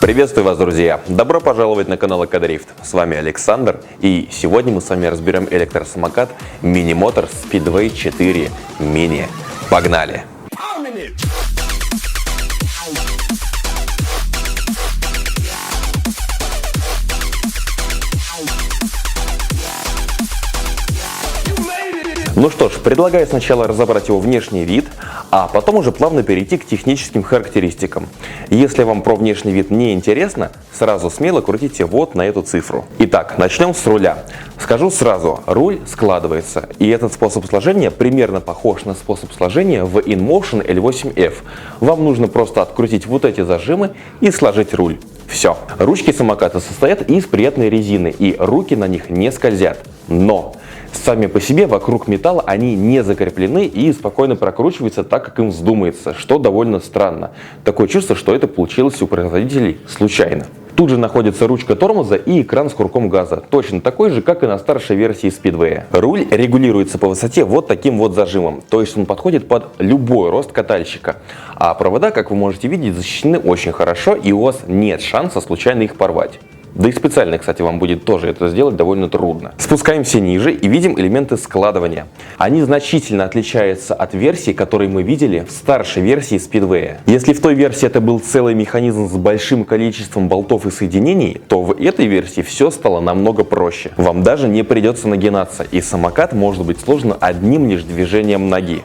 Приветствую вас, друзья! Добро пожаловать на канал Экодрифт. С вами Александр, и сегодня мы с вами разберем электросамокат Mini Motors Speedway 4 Mini. Погнали! Ну что ж, предлагаю сначала разобрать его внешний вид, а потом уже плавно перейти к техническим характеристикам. Если вам про внешний вид не интересно, сразу смело крутите вот на эту цифру. Итак, начнем с руля. Скажу сразу, руль складывается, и этот способ сложения примерно похож на способ сложения в InMotion L8F. Вам нужно просто открутить вот эти зажимы и сложить руль. Все. Ручки самоката состоят из приятной резины, и руки на них не скользят. Но сами по себе вокруг металла они не закреплены и спокойно прокручиваются так, как им вздумается, что довольно странно. Такое чувство, что это получилось у производителей случайно. Тут же находится ручка тормоза и экран с курком газа, точно такой же, как и на старшей версии Speedway. Руль регулируется по высоте вот таким вот зажимом, то есть он подходит под любой рост катальщика. А провода, как вы можете видеть, защищены очень хорошо, и у вас нет шанса случайно их порвать. Да и специально, кстати, вам будет тоже это сделать довольно трудно. Спускаемся ниже и видим элементы складывания. Они значительно отличаются от версии, которые мы видели в старшей версии Speedway. Если в той версии это был целый механизм с большим количеством болтов и соединений, то в этой версии все стало намного проще. Вам даже не придется нагинаться, и самокат может быть сложен одним лишь движением ноги.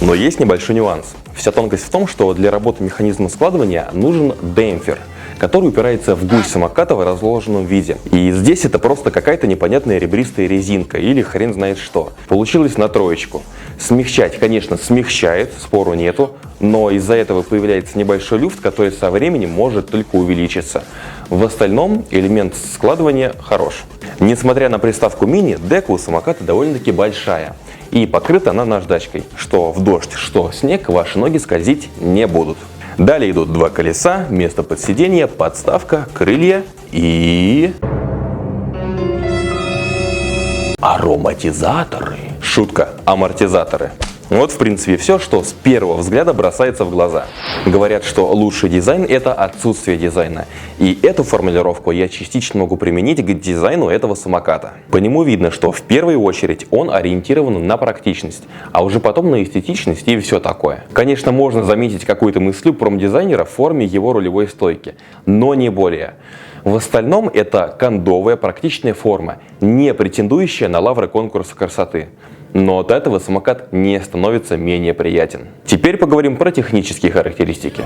Но есть небольшой нюанс. Вся тонкость в том, что для работы механизма складывания нужен демпфер, который упирается в гусь самоката в разложенном виде. И здесь это просто какая-то непонятная ребристая резинка или хрен знает что. Получилось на троечку. Смягчать, конечно, смягчает, спору нету, но из-за этого появляется небольшой люфт, который со временем может только увеличиться. В остальном элемент складывания хорош. Несмотря на приставку мини, дека у самоката довольно-таки большая. И покрыта она наждачкой, что в дождь, что в снег ваши ноги скользить не будут. Далее идут два колеса, место под сиденье, подставка, крылья и ароматизаторы. Шутка, амортизаторы. Вот, в принципе, все, что с первого взгляда бросается в глаза. Говорят, что лучший дизайн – это отсутствие дизайна. И эту формулировку я частично могу применить к дизайну этого самоката. По нему видно, что в первую очередь он ориентирован на практичность, а уже потом на эстетичность и все такое. Конечно, можно заметить какую-то мысль промдизайнера в форме его рулевой стойки, но не более. В остальном это кондовая практичная форма, не претендующая на лавры конкурса красоты. Но от этого самокат не становится менее приятен. Теперь поговорим про технические характеристики.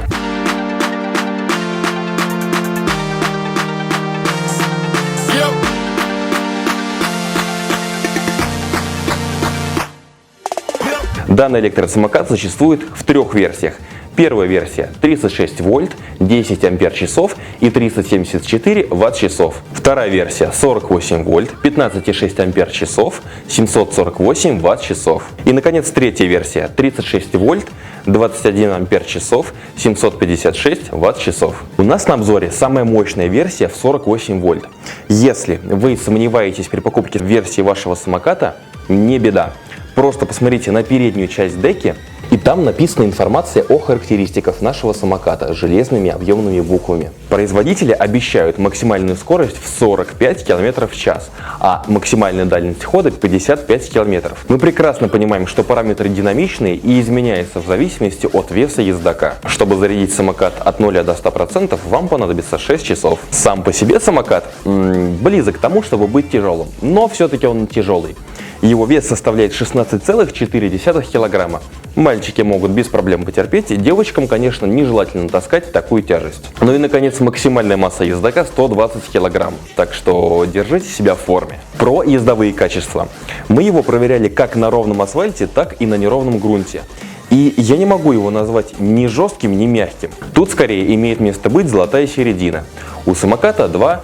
Данный электросамокат существует в трех версиях. Первая версия 36 вольт, 10 ампер-часов и 374 ватт-часов. Вторая версия 48 вольт, 15,6 ампер-часов, 748 ватт-часов. И, наконец, третья версия 36 вольт, 21 ампер-часов, 756 ватт-часов. У нас на обзоре самая мощная версия в 48 вольт. Если вы сомневаетесь при покупке версии вашего самоката, не беда. Просто посмотрите на переднюю часть деки, и там написана информация о характеристиках нашего самоката железными объемными буквами. Производители обещают максимальную скорость в 45 км в час, а максимальная дальность хода 55 км. Мы прекрасно понимаем, что параметры динамичные и изменяются в зависимости от веса ездока. Чтобы зарядить самокат от 0 до 100%, вам понадобится 6 часов. Сам по себе самокат близок к тому, чтобы быть тяжелым, но все-таки он тяжелый. Его вес составляет 16,4 килограмма. Мальчики могут без проблем потерпеть, девочкам, конечно, нежелательно таскать такую тяжесть. Ну и, наконец, максимальная масса ездока 120 килограмм, так что держите себя в форме. Про ездовые качества. Мы его проверяли как на ровном асфальте, так и на неровном грунте. И я не могу его назвать ни жестким, ни мягким. Тут скорее имеет место быть золотая середина. У самоката два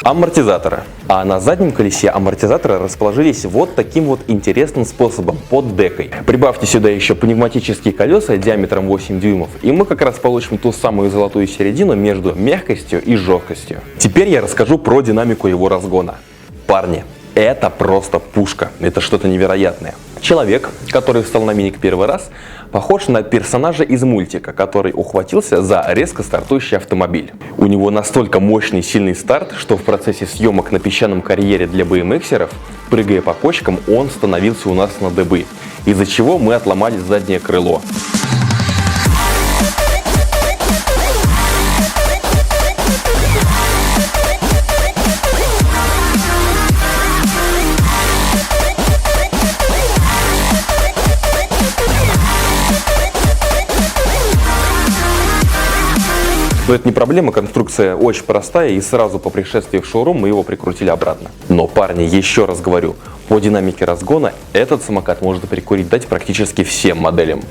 амортизатора. А на заднем колесе амортизаторы расположились вот таким вот интересным способом, под декой. Прибавьте сюда еще пневматические колеса диаметром 8 дюймов, и мы как раз получим ту самую золотую середину между мягкостью и жесткостью. Теперь я расскажу про динамику его разгона. Парни, Это просто пушка, это что-то невероятное. Человек, который встал на миник первый раз, похож на персонажа из мультика, который ухватился за резко стартующий автомобиль. У него настолько мощный и сильный старт, что в процессе съемок на песчаном карьере для BMX-еров, прыгая по кочкам, он становился у нас на дыбы, из-за чего мы отломали заднее крыло. Но это не проблема, конструкция очень простая, и сразу по пришествии в шоурум мы его прикрутили обратно. Но, парни, еще раз говорю, по динамике разгона этот самокат можно прикурить дать практически всем моделям,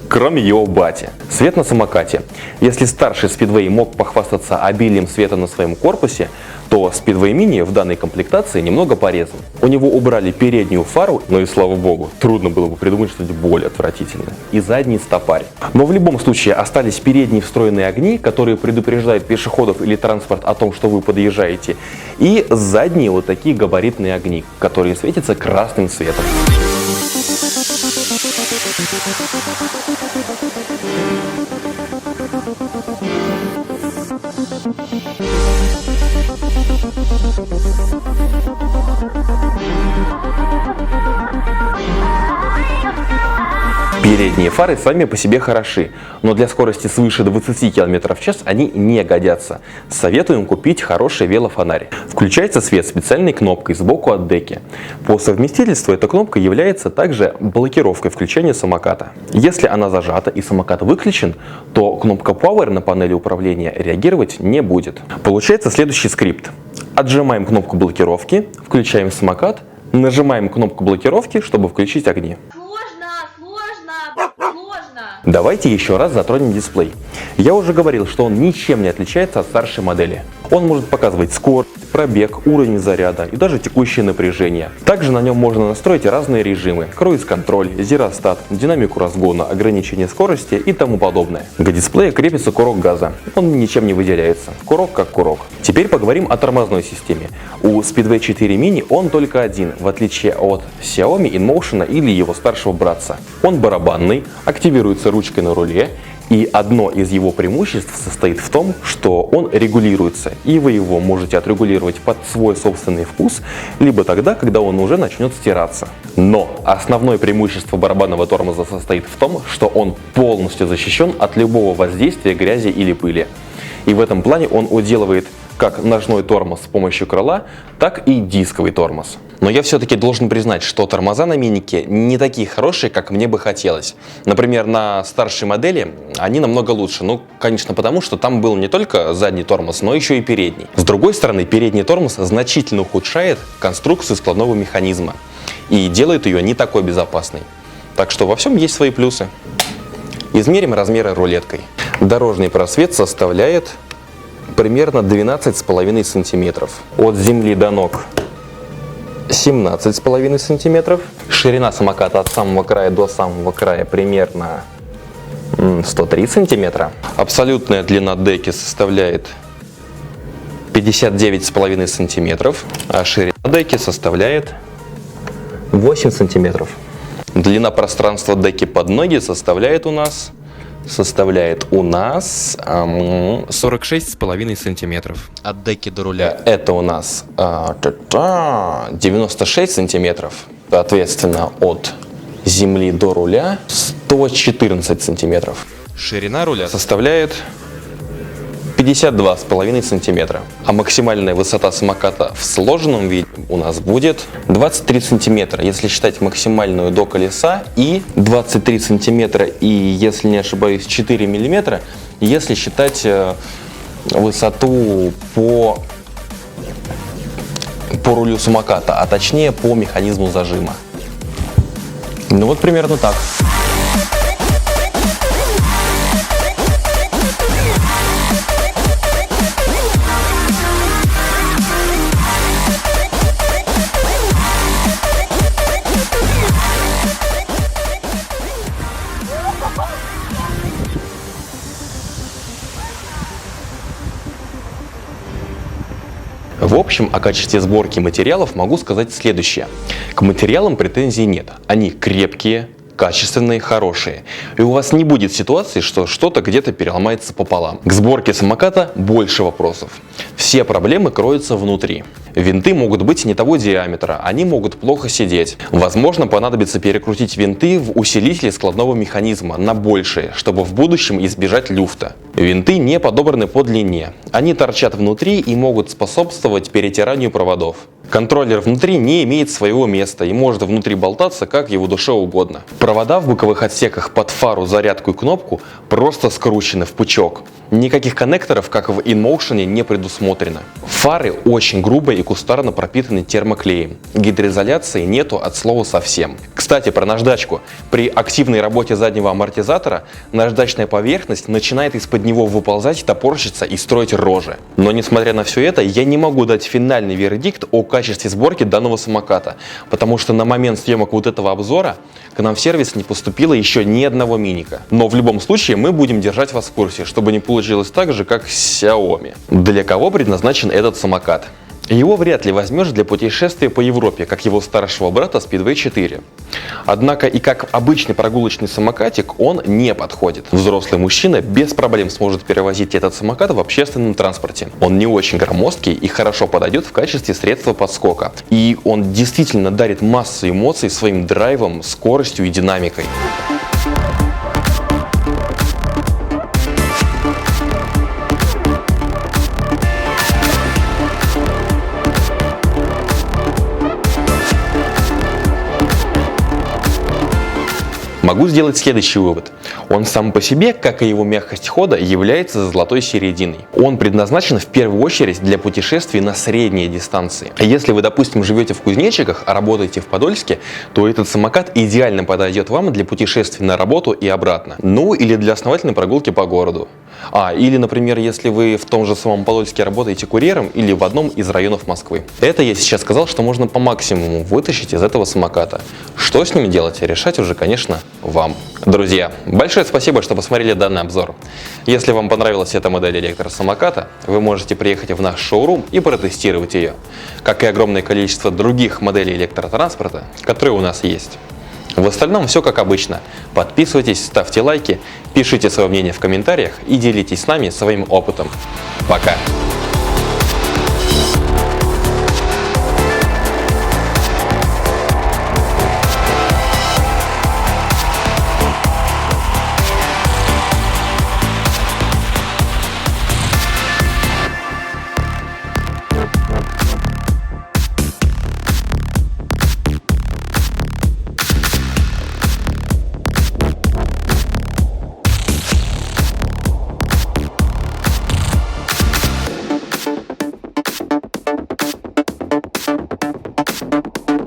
кроме его бати. Свет на самокате. Если старший Speedway мог похвастаться обилием света на своем корпусе, то Speedway Mini в данной комплектации немного порезан. У него убрали переднюю фару, но и слава богу, трудно было бы придумать что-то более отвратительное, и задний стопарь. Но в любом случае остались передние встроенные огни, которые предупреждают пешеходов или транспорт о том, что вы подъезжаете, и задние вот такие габаритные огни, которые светятся красным цветом. Передние фары сами по себе хороши, но для скорости свыше 20 км в час они не годятся. Советуем купить хороший велофонарь. Включается свет специальной кнопкой сбоку от деки. По совместительству эта кнопка является также блокировкой включения самоката. Если она зажата и самокат выключен, то кнопка Power на панели управления реагировать не будет. Получается следующий скрипт. Отжимаем кнопку блокировки, включаем самокат, нажимаем кнопку блокировки, чтобы включить огни. Давайте еще раз затронем дисплей. Я уже говорил, что он ничем не отличается от старшей модели. Он может показывать скорость, пробег, уровень заряда и даже текущее напряжение. Также на нем можно настроить разные режимы: круиз-контроль, зиростат, динамику разгона, ограничение скорости и тому подобное. К дисплею крепится курок газа. Он ничем не выделяется. Курок как курок. Теперь поговорим о тормозной системе. У Speedway 4 Mini он только один, в отличие от Xiaomi InMotion или его старшего братца. Он барабанный, активируется ручкой на руле, и одно из его преимуществ состоит в том, что он регулируется, и вы его можете отрегулировать под свой собственный вкус, либо тогда, когда он уже начнет стираться. Но основное преимущество барабанного тормоза состоит в том, что он полностью защищен от любого воздействия грязи или пыли. И в этом плане он уделывает как ножной тормоз с помощью крыла, так и дисковый тормоз. Но я все-таки должен признать, что тормоза на минике не такие хорошие, как мне бы хотелось. Например, на старшей модели они намного лучше. Ну, конечно, потому что там был не только задний тормоз, но еще и передний. С другой стороны, передний тормоз значительно ухудшает конструкцию складного механизма и делает ее не такой безопасной. Так что во всем есть свои плюсы. Измерим размеры рулеткой. Дорожный просвет составляет примерно 12,5 сантиметров. От земли до ног 17,5 сантиметров. Ширина самоката от самого края до самого края примерно 103 сантиметра. Абсолютная длина деки составляет 59,5 сантиметров, а ширина деки составляет 8 сантиметров. Длина пространства деки под ноги составляет у нас 46,5 сантиметров. От деки до руля это у нас 96 сантиметров. Соответственно, от земли до руля 114 сантиметров. Ширина руля составляет 52,5 сантиметра. А максимальная высота самоката в сложенном виде у нас будет 23 сантиметра, если считать максимальную до колеса, и 23 сантиметра и, если не ошибаюсь, 4 миллиметра, если считать высоту по рулю самоката, а точнее по механизму зажима. Ну вот примерно так. В общем, о качестве сборки материалов могу сказать следующее. К материалам претензий нет. Они крепкие, качественные, хорошие. И у вас не будет ситуации, что что-то где-то переломается пополам. К сборке самоката больше вопросов. Все проблемы кроются внутри. Винты могут быть не того диаметра, они могут плохо сидеть. Возможно, понадобится перекрутить винты в усилителе складного механизма на большие, чтобы в будущем избежать люфта. Винты не подобраны по длине. Они торчат внутри и могут способствовать перетиранию проводов. Контроллер внутри не имеет своего места и может внутри болтаться как его душе угодно. Провода в боковых отсеках под фару, зарядку и кнопку просто скручены в пучок. Никаких коннекторов, как в InMotion, не предусмотрено. Фары очень грубо и кустарно пропитаны термоклеем. Гидроизоляции нету от слова совсем. Кстати, про наждачку. При активной работе заднего амортизатора наждачная поверхность начинает из-под него выползать, топорщиться и строить рожи. Но несмотря на все это, я не могу дать финальный вердикт о качестве сборки данного самоката, потому что на момент съемок вот этого обзора к нам в сервис не поступило еще ни одного миника. Но в любом случае мы будем держать вас в курсе, чтобы не получилось так же, как с Xiaomi. Для кого предназначен этот самокат? Его вряд ли возьмешь для путешествия по Европе, как его старшего брата Speedway 4. Однако и как обычный прогулочный самокатик он не подходит. Взрослый мужчина без проблем сможет перевозить этот самокат в общественном транспорте. Он не очень громоздкий и хорошо подойдет в качестве средства подскока. И он действительно дарит массу эмоций своим драйвом, скоростью и динамикой. Могу сделать следующий вывод. Он сам по себе, как и его мягкость хода, является золотой серединой. Он предназначен в первую очередь для путешествий на средние дистанции. Если вы, допустим, живете в Кузнечиках, а работаете в Подольске, то этот самокат идеально подойдет вам для путешествий на работу и обратно. Ну или для основательной прогулки по городу. Или, например, если вы в том же самом Подольске работаете курьером или в одном из районов Москвы. Это я сейчас сказал, что можно по максимуму вытащить из этого самоката. Что с ними делать, решать уже, конечно, вам. Друзья, большое спасибо, что посмотрели данный обзор. Если вам понравилась эта модель электросамоката, вы можете приехать в наш шоурум и протестировать ее, как и огромное количество других моделей электротранспорта, которые у нас есть. В остальном все как обычно. Подписывайтесь, ставьте лайки, пишите свое мнение в комментариях и делитесь с нами своим опытом. Пока!